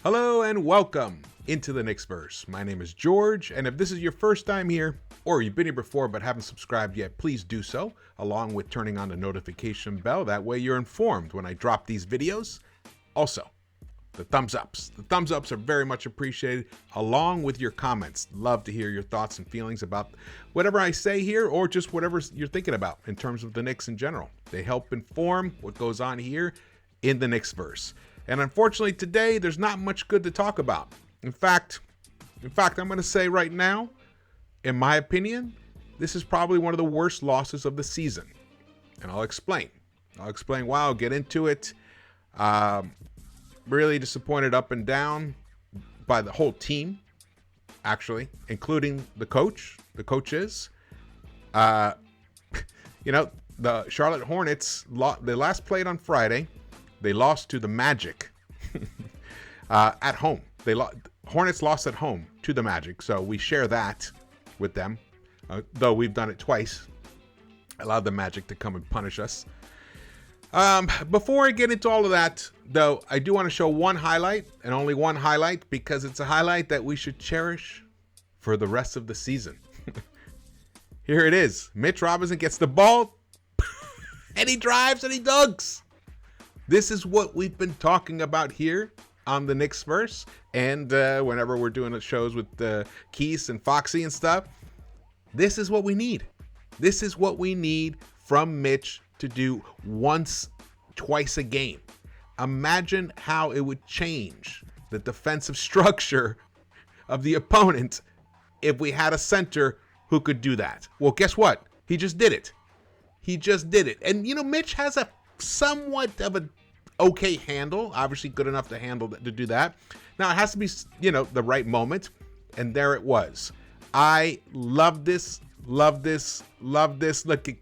Hello and welcome into the Knicks-Verse. My name is George, and if this is your first time here, or you've been here before but haven't subscribed yet, please do so, along with turning on the notification bell. That way you're informed when I drop these videos. Also, the thumbs ups. The thumbs ups are very much appreciated, along with your comments. Love to hear your thoughts and feelings about whatever I say here, or just whatever you're thinking about in terms of the Knicks in general. They help inform what goes on here in the Knicks-Verse. And unfortunately today, there's not much good to talk about. In fact, I'm going to say right now, in my opinion, this is probably one of the worst losses of the season. And I'll explain. Why. I'll get into it. Really disappointed up and down by the whole team, actually, including the coaches. The Charlotte Hornets, they last played on Friday. They lost to the Magic at home. Hornets lost at home to the Magic, so we share that with them, though we've done it twice. Allowed the Magic to come and punish us. Before I get into all of that, though, I do want to show one highlight, and only one highlight, because it's a highlight that we should cherish for the rest of the season. Here it is. Mitch Robinson gets the ball, and he drives and he dunks. This is what we've been talking about here on the Knicks-Verse, and whenever we're doing the shows with Keith and Foxy and stuff, this is what we need. This is what we need from Mitch to do twice a game. Imagine how it would change the defensive structure of the opponent if we had a center who could do that. Well, guess what? He just did it. And, Mitch has a somewhat of an okay handle, obviously good enough to do that. Now, it has to be, the right moment, and there it was. I love this. Look at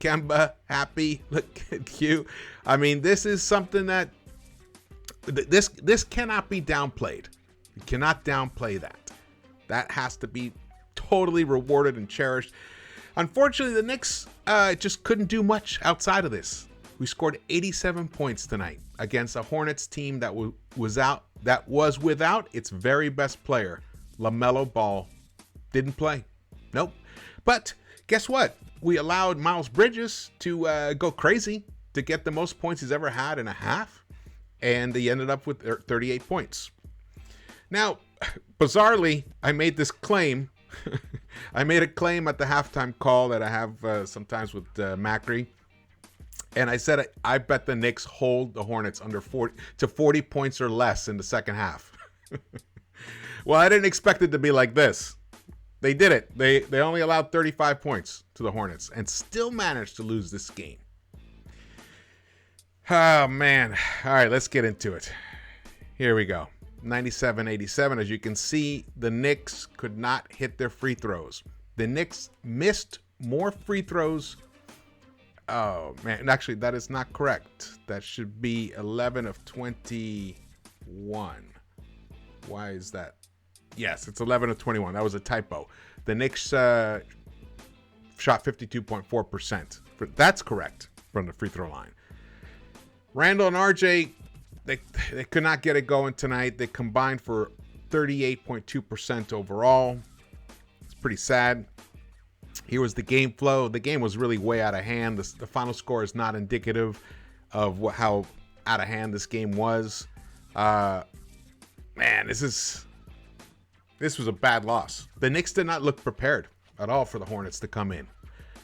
Kemba, happy. Look at you. I mean, this is something that this cannot be downplayed. You cannot downplay that. That has to be totally rewarded and cherished. Unfortunately, the Knicks just couldn't do much outside of this. We scored 87 points tonight against a Hornets team that was without its very best player. LeMelo Ball didn't play. Nope. But guess what? We allowed Miles Bridges to go crazy to get the most points he's ever had in a half, and he ended up with 38 points. Now, bizarrely, I made this claim. I made a claim at the halftime call that I have sometimes with Macri. And I said, I bet the Knicks hold the Hornets under 40 points or less in the second half. Well, I didn't expect it to be like this. They did it. They only allowed 35 points to the Hornets and still managed to lose this game. Oh, man. All right, let's get into it. Here we go. 97-87. As you can see, the Knicks could not hit their free throws. The Knicks missed more free throws. Oh, man. Actually, that is not correct. That should be 11 of 21. Why is that? Yes, it's 11 of 21. That was a typo. The Knicks shot 52.4%. That's correct from the free throw line. Randall and RJ, they could not get it going tonight. They combined for 38.2% overall. It's pretty sad. Here was the game flow. The game was really way out of hand. The final score is not indicative of how out of hand this game was. Man, this was a bad loss. The Knicks did not look prepared at all for the Hornets to come in.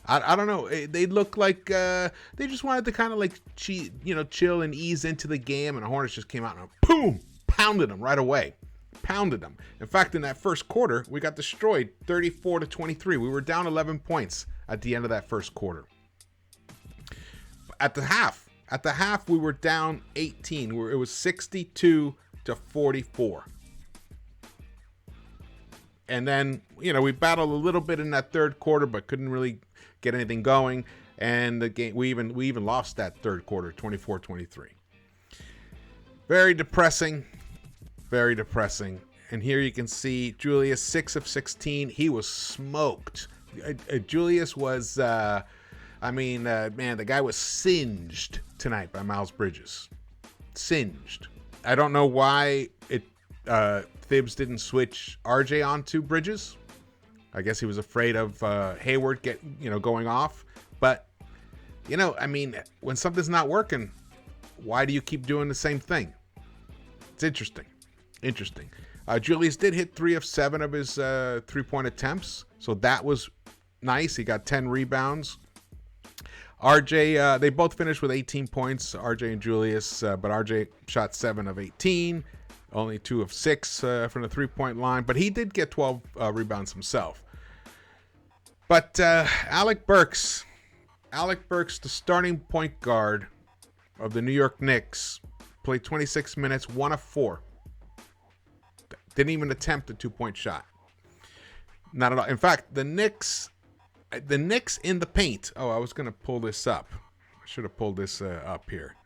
I don't know. They looked like they just wanted to kind of like chill and ease into the game, and the Hornets just came out and boom, pounded them right away. Pounded them. In fact, in that first quarter, we got destroyed 34-23. We were down 11 points at the end of that first quarter. At the half, we were down 18. It was 62-44. And then, we battled a little bit in that third quarter, but couldn't really get anything going. And the game, we even lost that third quarter, 24-23. Very depressing. Very depressing. And here you can see Julius, 6 of 16. He was smoked. Julius was, man, the guy was singed tonight by Miles Bridges. Singed. I don't know why it Thibs didn't switch RJ onto Bridges. I guess he was afraid of Hayward going off. But, I mean, when something's not working, why do you keep doing the same thing? It's interesting. Julius did hit 3 of 7 of his 3-point attempts, so that was nice. He got 10 rebounds. RJ, they both finished with 18 points, RJ and Julius, but RJ shot 7 of 18, only 2 of 6 from the 3-point line, but he did get 12 rebounds himself. But Alec Burks, the starting point guard of the New York Knicks, played 26 minutes, 1 of 4. Didn't even attempt a 2-point shot. Not at all. In fact, the Knicks in the paint. Oh, I was going to pull this up. I should have pulled this up here.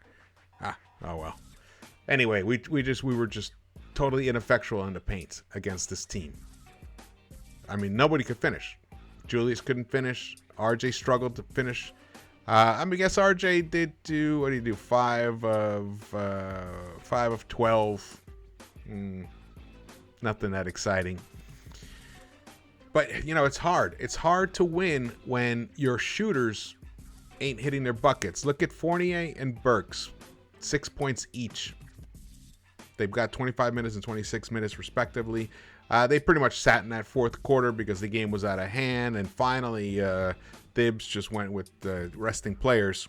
Oh well. Anyway, we were just totally ineffectual in the paint against this team. I mean, nobody could finish. Julius couldn't finish. RJ struggled to finish. I guess RJ did do, what did he do? 5 of 12. Nothing that exciting. But, it's hard. It's hard to win when your shooters ain't hitting their buckets. Look at Fournier and Burks. 6 points each. They've got 25 minutes and 26 minutes, respectively. They pretty much sat in that fourth quarter because the game was out of hand. And finally, Thibs just went with resting players.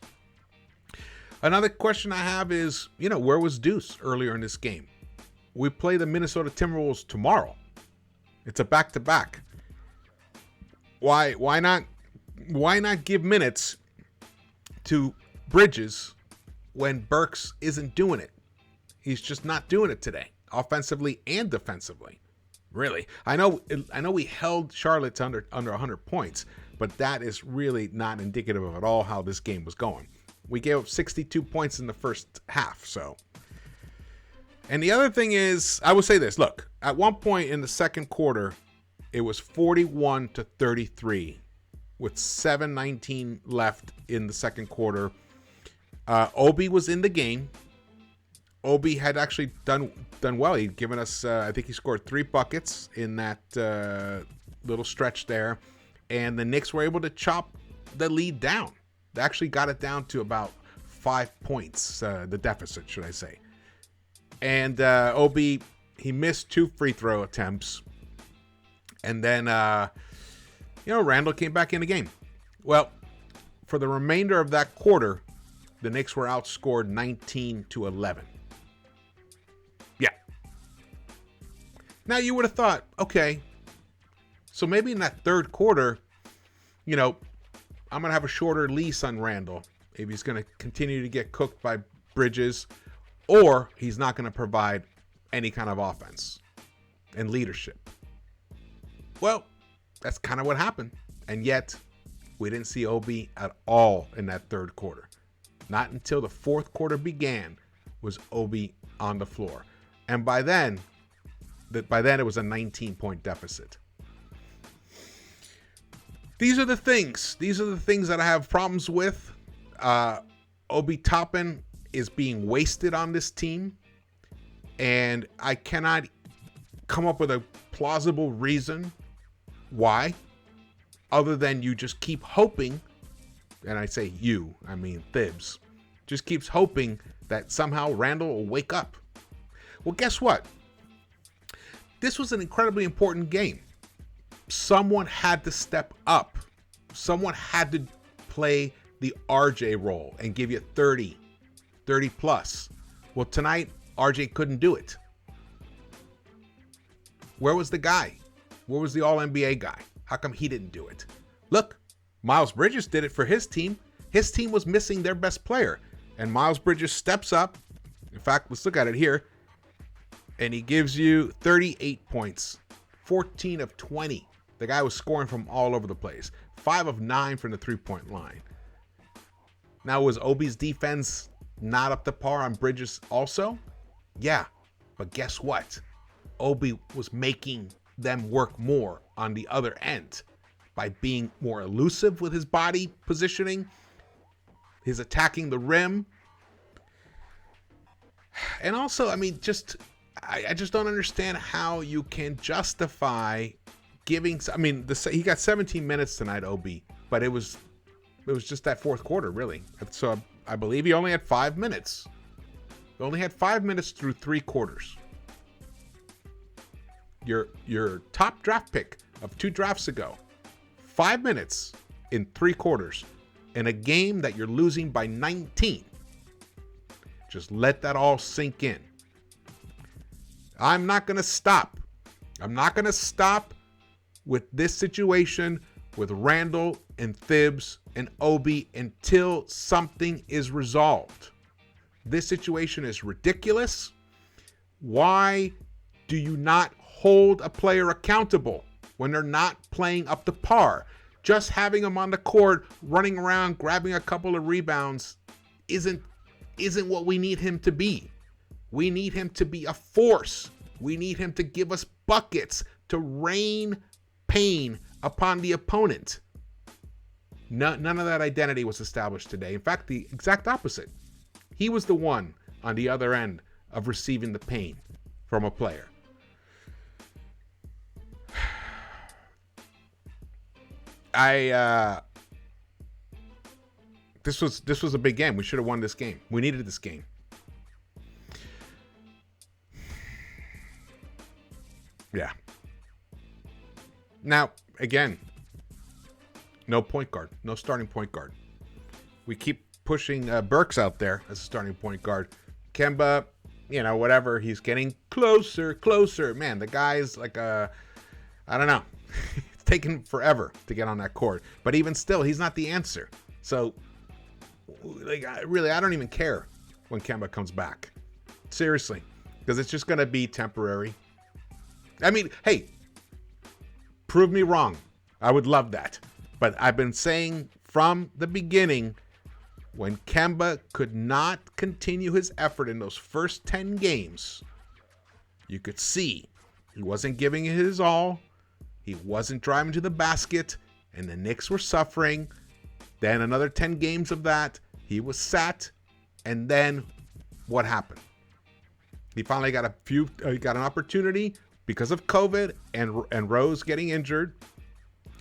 Another question I have is, where was Deuce earlier in this game? We play the Minnesota Timberwolves tomorrow. It's a back-to-back. Why not give minutes to Bridges when Burks isn't doing it? He's just not doing it today, offensively and defensively. Really, I know we held Charlotte to under 100 points, but that is really not indicative of at all how this game was going. We gave up 62 points in the first half, so. And the other thing is, I will say this. Look, at one point in the second quarter, it was 41-33 with 7:19 left in the second quarter. Obi was in the game. Obi had actually done well. He'd given us, I think he scored 3 buckets in that little stretch there. And the Knicks were able to chop the lead down. They actually got it down to about 5 points, the deficit, should I say. And Obi, he missed 2 free throw attempts. And then, Randall came back in the game. Well, for the remainder of that quarter, the Knicks were outscored 19-11. Yeah. Now, you would have thought, okay, so maybe in that third quarter, I'm going to have a shorter lease on Randall. Maybe he's going to continue to get cooked by Bridges, or he's not going to provide any kind of offense and leadership. Well, that's kind of what happened. And yet, we didn't see Obi at all in that third quarter. Not until the fourth quarter began was Obi on the floor. And by then it was a 19-point deficit. These are the things that I have problems with. Obi Toppin is being wasted on this team. And I cannot come up with a plausible reason why, other than you just keep hoping, and I say you, I mean Thibs, just keeps hoping that somehow Randall will wake up. Well, guess what? This was an incredibly important game. Someone had to step up. Someone had to play the RJ role and give you 30 plus. Well, tonight, RJ couldn't do it. Where was the guy? Where was the All-NBA guy? How come he didn't do it? Look, Miles Bridges did it for his team. His team was missing their best player. And Miles Bridges steps up. In fact, let's look at it here. And he gives you 38 points. 14 of 20. The guy was scoring from all over the place. 5 of 9 from the 3-point line. Now, was Obi's defense not up to par on Bridges also? Yeah, but guess what? Obi was making them work more on the other end by being more elusive with his body positioning, his attacking the rim. And also, I mean, just I just don't understand how you can justify giving. I mean, he got 17 minutes tonight, OB, but it was just that fourth quarter, really. So I believe he only had 5 minutes. He only had 5 minutes through 3 quarters. Your top draft pick of 2 drafts ago, 5 minutes in 3 quarters in a game that you're losing by 19. Just let that all sink in. I'm not going to stop. I'm not going to stop with this situation with Randall and Thibs and Obi until something is resolved. This situation is ridiculous. Why do you not hold a player accountable when they're not playing up to par? Just having them on the court, running around, grabbing a couple of rebounds isn't what we need him to be. We need him to be a force. We need him to give us buckets, to rain pain upon the opponent. None of that identity was established today. In fact, the exact opposite. He was the one on the other end of receiving the pain from a player. This was a big game. We should have won this game. We needed this game. Yeah. Now, again, no point guard, no starting point guard. We keep pushing Burks out there as a starting point guard. Kemba, whatever. He's getting closer. Man, the guy's like I don't know. It's taken forever to get on that court. But even still, he's not the answer. So, I don't even care when Kemba comes back. Seriously. Because it's just going to be temporary. I mean, hey, prove me wrong. I would love that. But I've been saying from the beginning, when Kemba could not continue his effort in those first 10 games, you could see he wasn't giving it his all. He wasn't driving to the basket, and the Knicks were suffering. Then another 10 games of that, he was sat, and then what happened? He finally got an opportunity because of COVID and Rose getting injured.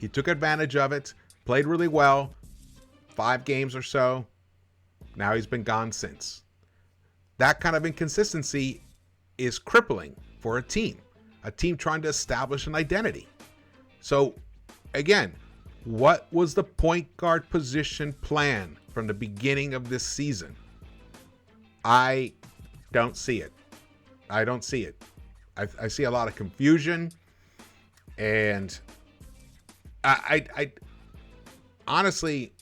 He took advantage of it, played really well, 5 games or so. Now he's been gone since. That kind of inconsistency is crippling for a team trying to establish an identity. So, again, what was the point guard position plan from the beginning of this season? I don't see it. I see a lot of confusion, and I honestly,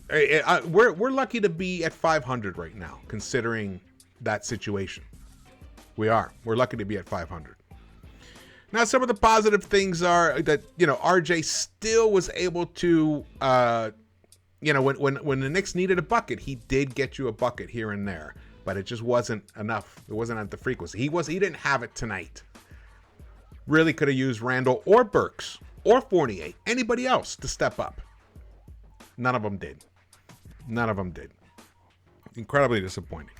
we're lucky to be at 500 right now, considering that situation. We're lucky to be at 500. Now, some of the positive things are that, RJ still was able to, when the Knicks needed a bucket, he did get you a bucket here and there, but it just wasn't enough. It wasn't at the frequency. He didn't have it tonight. Really could have used Randall or Burks or Fournier, anybody else to step up. None of them did. Incredibly disappointing.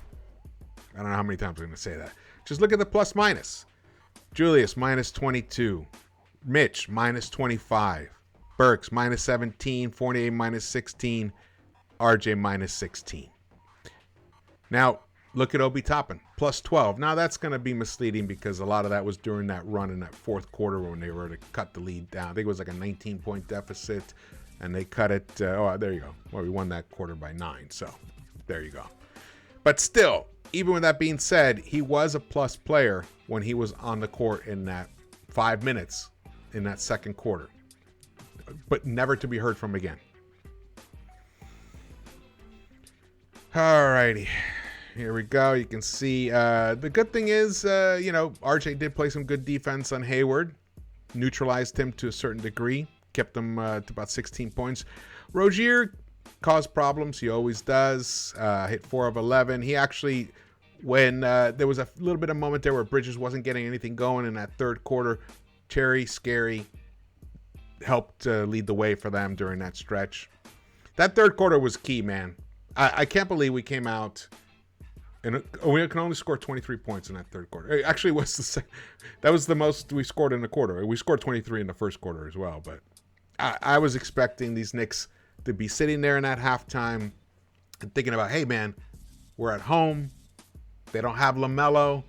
I don't know how many times I'm going to say that. Just look at the plus minus. Julius, minus 22. Mitch, minus 25. Burks, minus 17. Fournier, minus 16. RJ, minus 16. Now, look at Obi Toppin, plus 12. Now, that's going to be misleading because a lot of that was during that run in that fourth quarter when they were to cut the lead down. I think it was like a 19-point deficit, and they cut it. There you go. Well, we won that quarter by 9, so there you go. But still, even with that being said, he was a plus player when he was on the court in that 5 minutes in that second quarter, but never to be heard from again. All righty. Here we go. You can see the good thing is, RJ did play some good defense on Hayward, neutralized him to a certain degree, kept him to about 16 points. Rozier caused problems. He always does. Hit 4 of 11. He actually, when there was a little bit of moment there where Bridges wasn't getting anything going in that third quarter, Terry Scary helped lead the way for them during that stretch. That third quarter was key, man. I can't believe we came out And we can only score 23 points in that third quarter. Actually, that was the most we scored in the quarter. We scored 23 in the first quarter as well. But I was expecting these Knicks to be sitting there in that halftime and thinking about, hey, man, we're at home. They don't have LeMelo.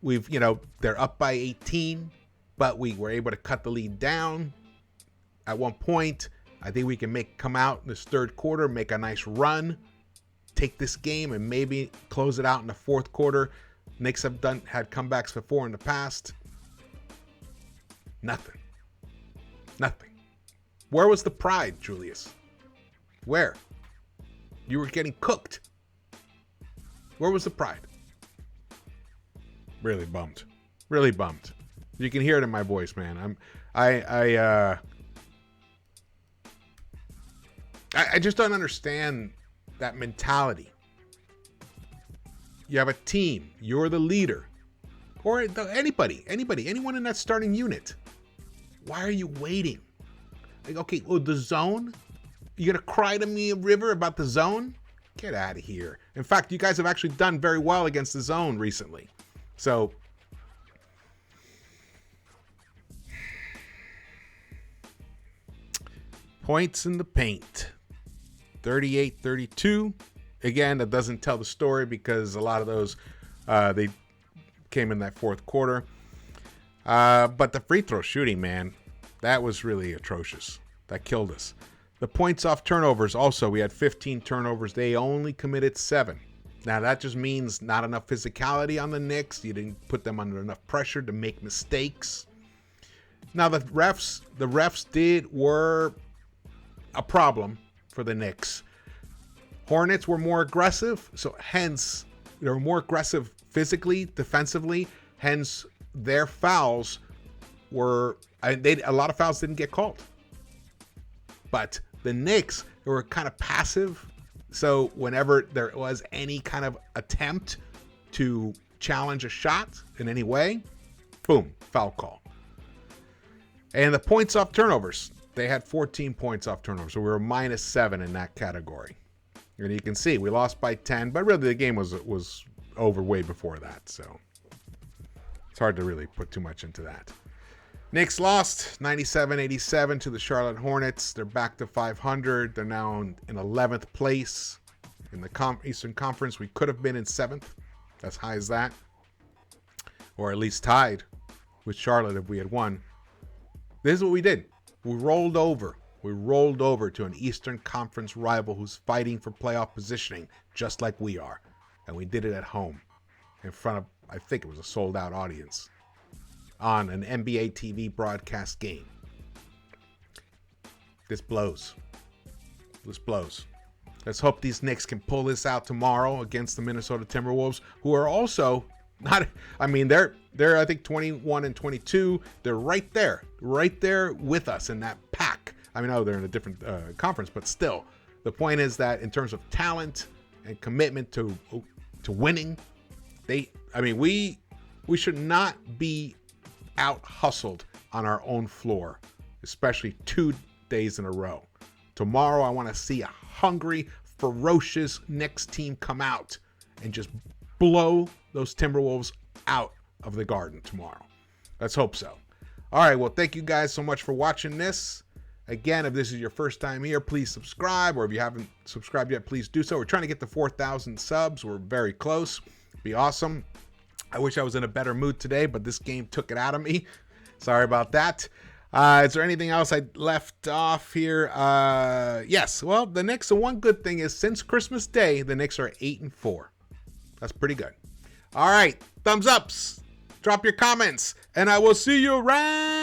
They're up by 18, but we were able to cut the lead down at one point. I think we can come out in this third quarter, make a nice run, take this game, and maybe close it out in the fourth quarter. Knicks have had comebacks before in the past. Nothing. Where was the pride, Julius? Where? You were getting cooked. Where was the pride? Really bummed. You can hear it in my voice, man. I just don't understand that mentality. You have a team. You're the leader. Or anyone in that starting unit. Why are you waiting? Like, okay, the zone? You gonna cry to me, River, about the zone? Get out of here. In fact, you guys have actually done very well against the zone recently. So, points in the paint. 38-32. Again, that doesn't tell the story because a lot of those, they came in that fourth quarter. But the free throw shooting, man, that was really atrocious. That killed us. The points off turnovers also, we had 15 turnovers. They only committed 7. Now, that just means not enough physicality on the Knicks. You didn't put them under enough pressure to make mistakes. Now, the refs were a problem for the Knicks. Hornets were more aggressive, so hence, they were more aggressive physically, defensively. Hence, their fouls were, a lot of fouls didn't get called. But the Knicks were kind of passive. So whenever there was any kind of attempt to challenge a shot in any way, boom, foul call. And the points off turnovers, they had 14 points off turnovers. So we were -7 in that category. And you can see we lost by 10, but really the game was over way before that. So it's hard to really put too much into that. Knicks lost 97-87 to the Charlotte Hornets. They're back to 500. They're now in 11th place in the Eastern Conference. We could have been in 7th, as high as that, or at least tied with Charlotte if we had won. This is what we did. We rolled over. We rolled over to an Eastern Conference rival who's fighting for playoff positioning, just like we are. And we did it at home in front of, I think it was a sold-out audience, on an NBA TV broadcast game. This blows. Let's hope these Knicks can pull this out tomorrow against the Minnesota Timberwolves, who are also not, I mean, they're I think 21-22. They're right there with us in that pack. I mean, they're in a different conference, but still, the point is that in terms of talent and commitment to winning, we should not be out hustled on our own floor, especially 2 days in a row. Tomorrow, I want to see a hungry, ferocious Knicks team come out and just blow those Timberwolves out of the Garden tomorrow. Let's hope so. All right, well, thank you guys so much for watching this. Again, if this is your first time here, please subscribe, or if you haven't subscribed yet, please do so. We're trying to get to 4,000 subs. We're very close. It'd be awesome. I wish I was in a better mood today, but this game took it out of me. Sorry about that. Is there anything else I left off here? Yes. Well, the Knicks, the one good thing is since Christmas Day, the Knicks are 8-4. That's pretty good. All right. Thumbs ups. Drop your comments, and I will see you around.